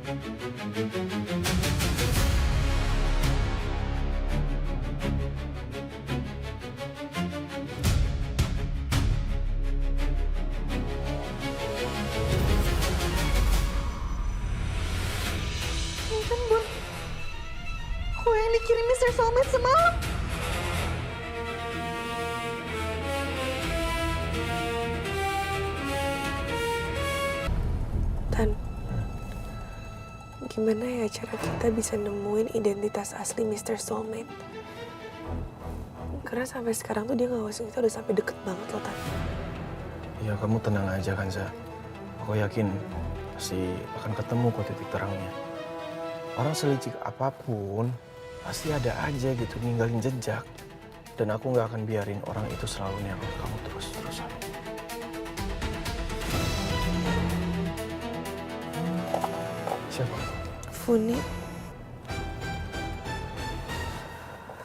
Ini kan Bon, kue yang dikirim Mr. Soulmate semalam. Tan, gimana ya cara kita bisa nemuin identitas asli Mr. Soulmate? Karena sampai sekarang tuh dia ngawasin kita udah sampai deket banget loh, Tan. Ya kamu tenang aja kan, Za. Aku yakin pasti akan ketemu kok titik terangnya. Orang selicik apapun pasti ada aja gitu ninggalin jejak. Dan aku nggak akan biarin orang itu selalu neror kamu terus-terusan. Siapa? Funi.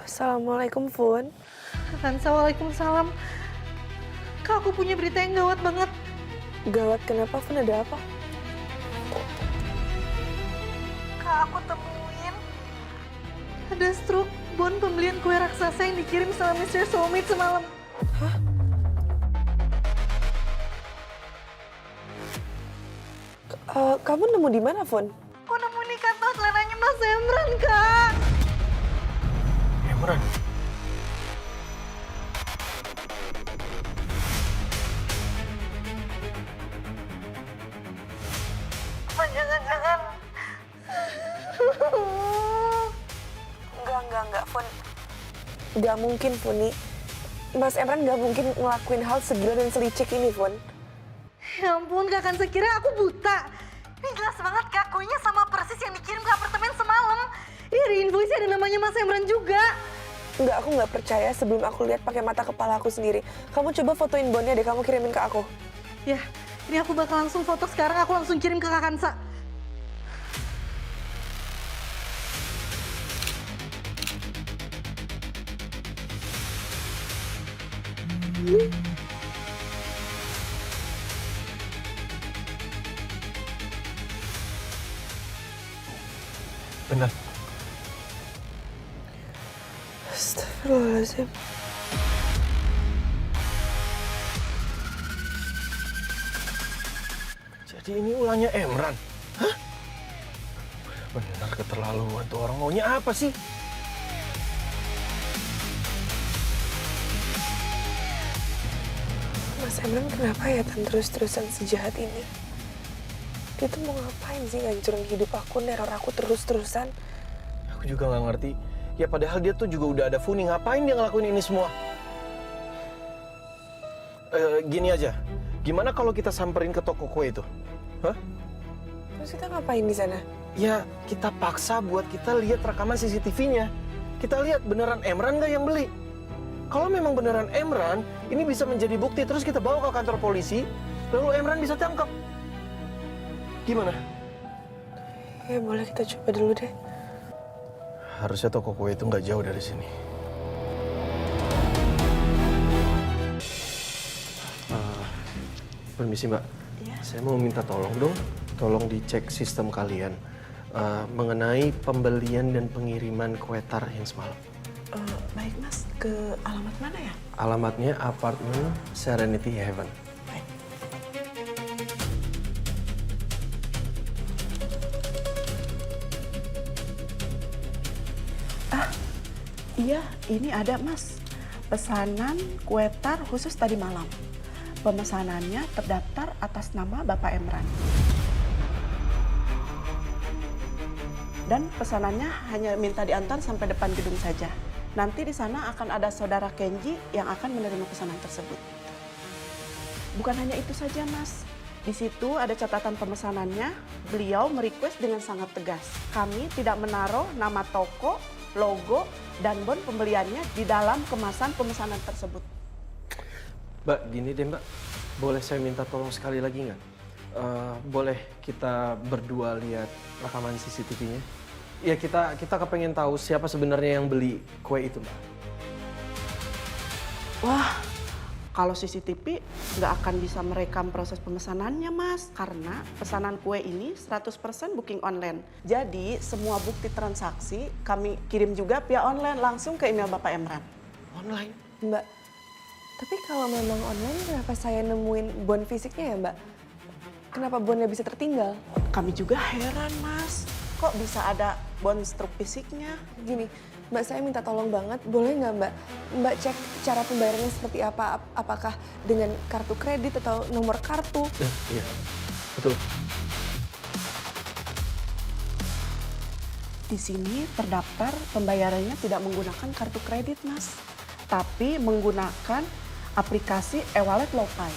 Assalamualaikum, Fun. Waalaikumsalam. Kak, aku punya berita yang gawat banget. Gawat kenapa, Fun? Ada apa? Kak, aku temuin ada struk Bon pembelian kue raksasa yang dikirim sama Mr. Soulmate semalam. Hah? Kamu nemu di mana, Fun? Aku nemu di kantong celananya Mas Emran, Kak. Emran? Apa jangan-jangan? Enggak, Fun. Gak mungkin, Funi. Mas Emran gak mungkin ngelakuin hal segila dan selicik ini, Fun. Ya ampun, gak akan sekira aku buta. Ini jelas banget Kak, kuenya sama persis yang dikirim ke apartemen semalam. Ini di invoice ada namanya Mas Emran juga. Enggak, aku nggak percaya sebelum aku lihat pakai mata kepala aku sendiri. Kamu coba fotoin bonnya deh, kamu kirimin ke aku. Ya, ini aku bakal langsung foto sekarang, aku langsung kirim ke Kak Kansa. Benar. Astagfirullahaladzim. Jadi ini ulangnya Emran? Hah? Benar keterlaluan tuh orang, maunya apa sih? Mas Emran kenapa ya Tan terus-terusan sejahat ini? Dia tuh mau ngapain sih ngancurin hidup aku, neror aku terus-terusan? Aku juga nggak ngerti. Ya padahal dia tuh juga udah ada Funi, ngapain dia ngelakuin ini semua? Gini aja, gimana kalau kita samperin ke toko kue itu? Hah? Terus kita ngapain di sana? Ya kita paksa buat kita lihat rekaman CCTV-nya. Kita lihat beneran Emran nggak yang beli. Kalau memang beneran Emran, ini bisa menjadi bukti. Terus kita bawa ke kantor polisi, lalu Emran bisa tangkap. Gimana? Ya boleh, kita coba dulu deh. Harusnya toko kue itu nggak jauh dari sini. Permisi Mbak, saya mau minta tolong dong. Tolong dicek sistem kalian mengenai pembelian dan pengiriman kue tar yang semalam. Baik Mas, ke alamat mana ya? Alamatnya apartemen Serenity Heaven. Baik. Iya, ini ada Mas. Pesanan kue tar khusus tadi malam. Pemesanannya terdaftar atas nama Bapak Emran. Dan pesanannya hanya minta diantar sampai depan gedung saja. Nanti di sana akan ada saudara Kenji yang akan menerima pesanan tersebut. Bukan hanya itu saja Mas. Di situ ada catatan pemesanannya. Beliau merequest dengan sangat tegas. Kami tidak menaruh nama toko, logo, dan bon pembeliannya di dalam kemasan pemesanan tersebut. Mbak, gini deh Mbak, boleh saya minta tolong sekali lagi nggak? Boleh kita berdua lihat rekaman CCTV-nya? Ya kita kepengen tahu siapa sebenarnya yang beli kue itu Mbak. Wah, Kalau CCTV nggak akan bisa merekam proses pemesanannya, Mas. Karena pesanan kue ini 100% booking online. Jadi semua bukti transaksi kami kirim juga via online langsung ke email Bapak Emran. Online? Mbak, tapi kalau memang online kenapa saya nemuin bond fisiknya ya Mbak? Kenapa bondnya bisa tertinggal? Kami juga heran, Mas. Kok bisa ada bond struk fisiknya? Gini, Mbak saya minta tolong banget, boleh nggak Mbak? Mbak cek cara pembayarannya seperti apa? Apakah dengan kartu kredit atau nomor kartu? Iya, betul. Di sini terdaftar pembayarannya tidak menggunakan kartu kredit, Mas. Tapi menggunakan aplikasi e-wallet Lopay.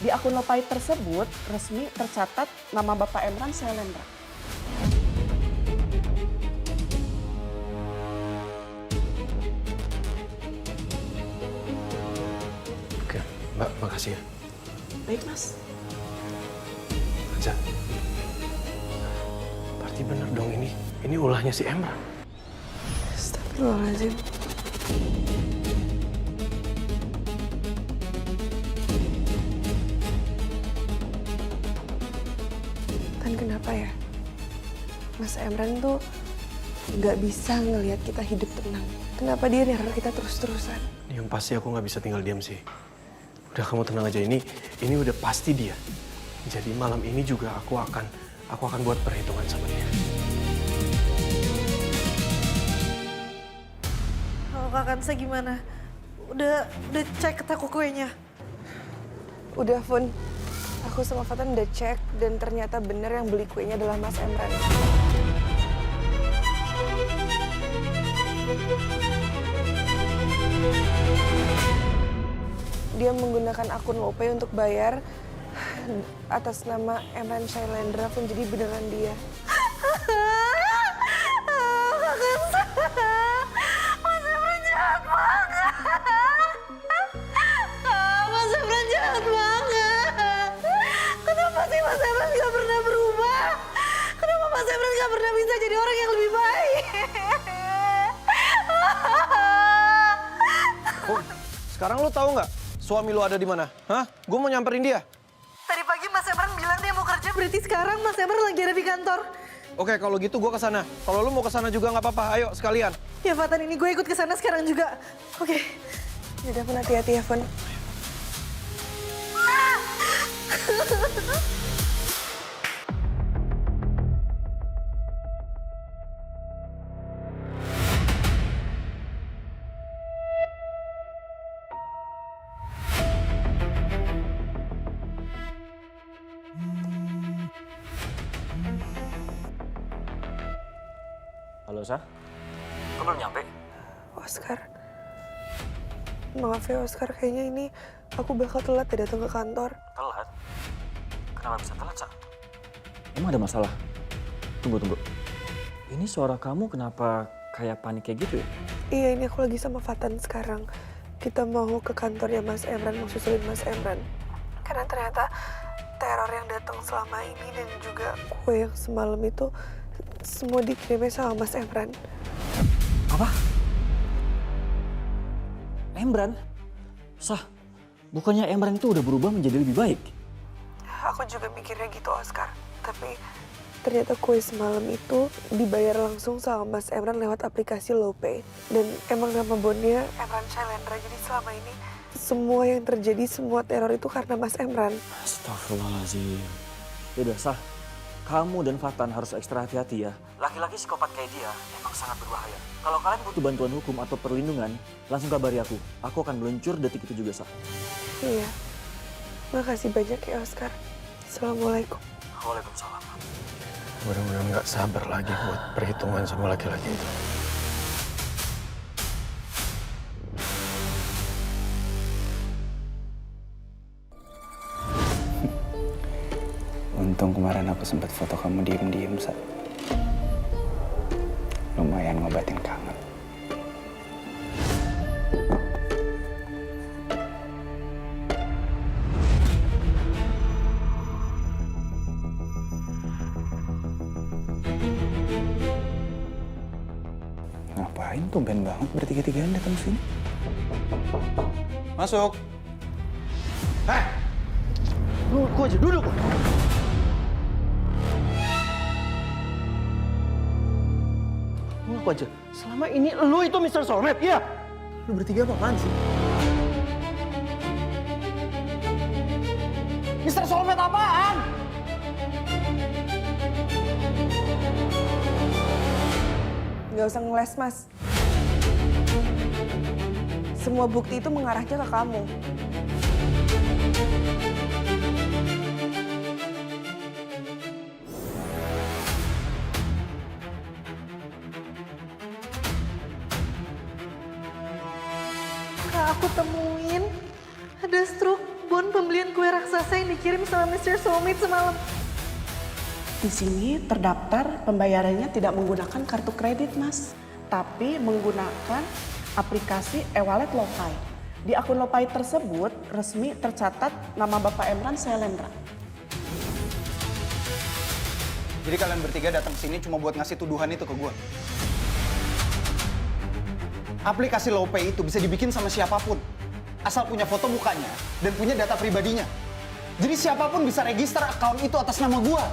Di akun Lopay tersebut resmi tercatat nama Bapak Emran Syailendra. Oke, Mbak, makasih ya. Baik, Mas. Anza, berarti bener dong ini ulahnya si Emran. Astagfirullahaladzim. Tan, kenapa ya? Mas Emran tuh nggak bisa ngelihat kita hidup tenang. Kenapa dia neror kita terus-terusan? Yang pasti aku nggak bisa tinggal diam sih. Udah, kamu tenang aja, ini udah pasti dia. Jadi malam ini juga aku akan buat perhitungan sama dia. Kalau Kak Kansa gimana? Udah cek toko kuenya? Udah, Fun. Aku sama Fatan udah cek dan ternyata bener yang beli kuenya adalah Mas Emran. Dia menggunakan akun Lopay untuk bayar atas nama Emran Syailendra, Fun, jadi beneran dia. Kak Kansa, Mas Emran jahat banget. Mas Emran jahat banget. Kenapa sih Mas Emran gak pernah berubah? Kenapa Mas Emran gak pernah bisa jadi orang yang lebih baik? Oh, sekarang lu tahu nggak suami lu ada di mana? Hah? Gue mau nyamperin dia. Tadi pagi Mas Emran bilang dia mau kerja, berarti sekarang Mas Emran lagi ada di kantor. Oke, kalau gitu gue kesana. Kalau lu mau kesana juga nggak apa-apa. Ayo sekalian. Ya Fatan, ini gue ikut ke sana sekarang juga. Oke. Yaudah, Fun, hati-hati ya, Fun. Halo, Sah? Kok belum nyampe? Oscar. Maaf ya, Oscar. Kayaknya ini aku bakal telat ya datang ke kantor. Telat? Kenapa bisa telat, Sah? Emang ada masalah? Tunggu. Ini suara kamu kenapa kayak panik kayak gitu ya? Iya, ini aku lagi sama Fatan sekarang. Kita mau ke kantornya Mas Emran, mau susulin Mas Emran. Karena ternyata teror yang datang selama ini dan juga kue yang semalam itu semua dikirimnya sama Mas Emran. Apa? Emran? Sah, bukannya Emran itu udah berubah menjadi lebih baik? Aku juga mikirnya gitu, Oscar. Tapi ternyata kue semalam itu dibayar langsung sama Mas Emran lewat aplikasi Lopay. Dan emang nama bondnya Emran Syailendra. Jadi selama ini semua yang terjadi, semua teror itu karena Mas Emran. Astagfirullahaladzim. Yaudah, Sah. Kamu dan Fatan harus ekstra hati-hati ya. Laki-laki psikopat kayak dia emang sangat berbahaya. Kalau kalian butuh bantuan hukum atau perlindungan, langsung kabari aku. Aku akan meluncur detik itu juga, Sah. Iya. Makasih banyak ya, Oscar. Assalamualaikum. Waalaikumsalam. Mudah-mudahan nggak sabar lagi buat perhitungan sama laki-laki itu. Untung kemarin aku sempat foto kamu diem-diem, Sa. Lumayan ngobatin kangen. Ngapain tumben banget bertiga-tigaan datang sini? Masuk. Hei! Duduk aja, duduk! Duduk aja. Selama ini lu itu Mr. Soulmate, iya? Lu bertiga apaan sih? Mr. Soulmate apaan? Nggak usah ngeles, Mas. Semua bukti itu mengarahnya ke kamu. Kak, aku temuin ada struk bon pembelian kue raksasa yang dikirim sama Mr. Soulmate semalam. Di sini terdaftar pembayarannya tidak menggunakan kartu kredit, Mas, tapi menggunakan aplikasi e-wallet Lopay. Di akun Lopay tersebut resmi tercatat nama Bapak Emran Syailendra. Jadi kalian bertiga datang ke sini cuma buat ngasih tuduhan itu ke gue. Aplikasi Lopay itu bisa dibikin sama siapapun. Asal punya foto mukanya dan punya data pribadinya. Jadi siapapun bisa register akun itu atas nama gue.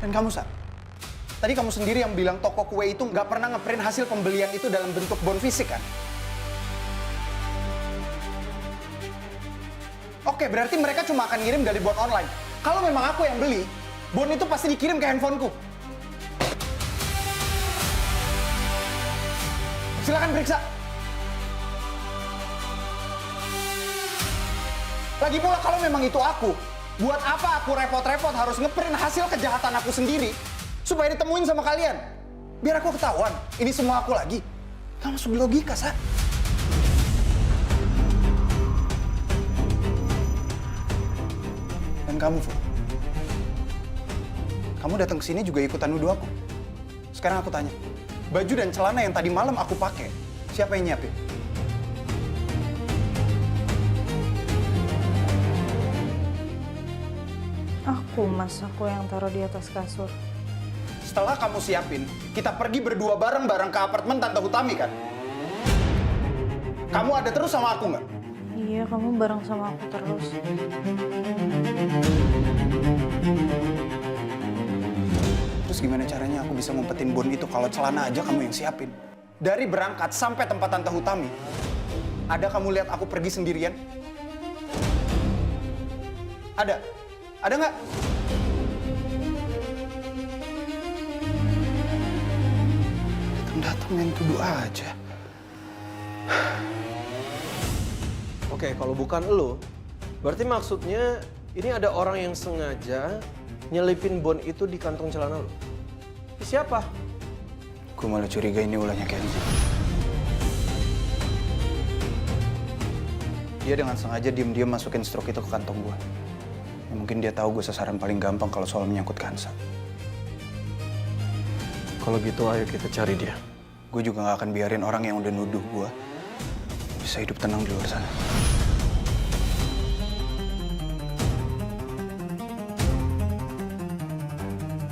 Dan kamu, Sa, tadi kamu sendiri yang bilang toko kue itu nggak pernah ngeprint hasil pembelian itu dalam bentuk bon fisik, kan? Oke, berarti mereka cuma akan ngirim dari bon online. Kalau memang aku yang beli, bon itu pasti dikirim ke handphoneku. Silakan periksa. Lagi pula kalau memang itu aku, buat apa aku repot-repot harus ngeprint hasil kejahatan aku sendiri supaya ditemuin sama kalian? Biar aku ketahuan, ini semua aku lagi. Gak masuk logika, Sa. Dan kamu, Fu. Kamu datang ke sini juga ikutan nuduh aku. Sekarang aku tanya, baju dan celana yang tadi malam aku pakai, siapa yang nyiapin? Aku yang taruh di atas kasur. Setelah kamu siapin, kita pergi berdua bareng-bareng ke apartemen Tante Hutami, kan? Kamu ada terus sama aku nggak? Iya, kamu bareng sama aku terus. Terus gimana caranya aku bisa ngumpetin bon itu kalau celana aja kamu yang siapin? Dari berangkat sampai tempat Tante Hutami, ada kamu lihat aku pergi sendirian? Ada? Ada nggak? Datang main tuduh aja. Oke, kalau bukan lo, berarti maksudnya ini ada orang yang sengaja nyelipin bon itu di kantong celana lo. Siapa? Gue malah curiga ini ulahnya Kenzi. Dia dengan sengaja diam-diam masukin struk itu ke kantong gue. Ya, mungkin dia tahu gue sasaran paling gampang kalau soal menyangkut Kansa. Kalau gitu ayo kita cari dia. Gue juga gak akan biarin orang yang udah nuduh gue bisa hidup tenang di luar sana.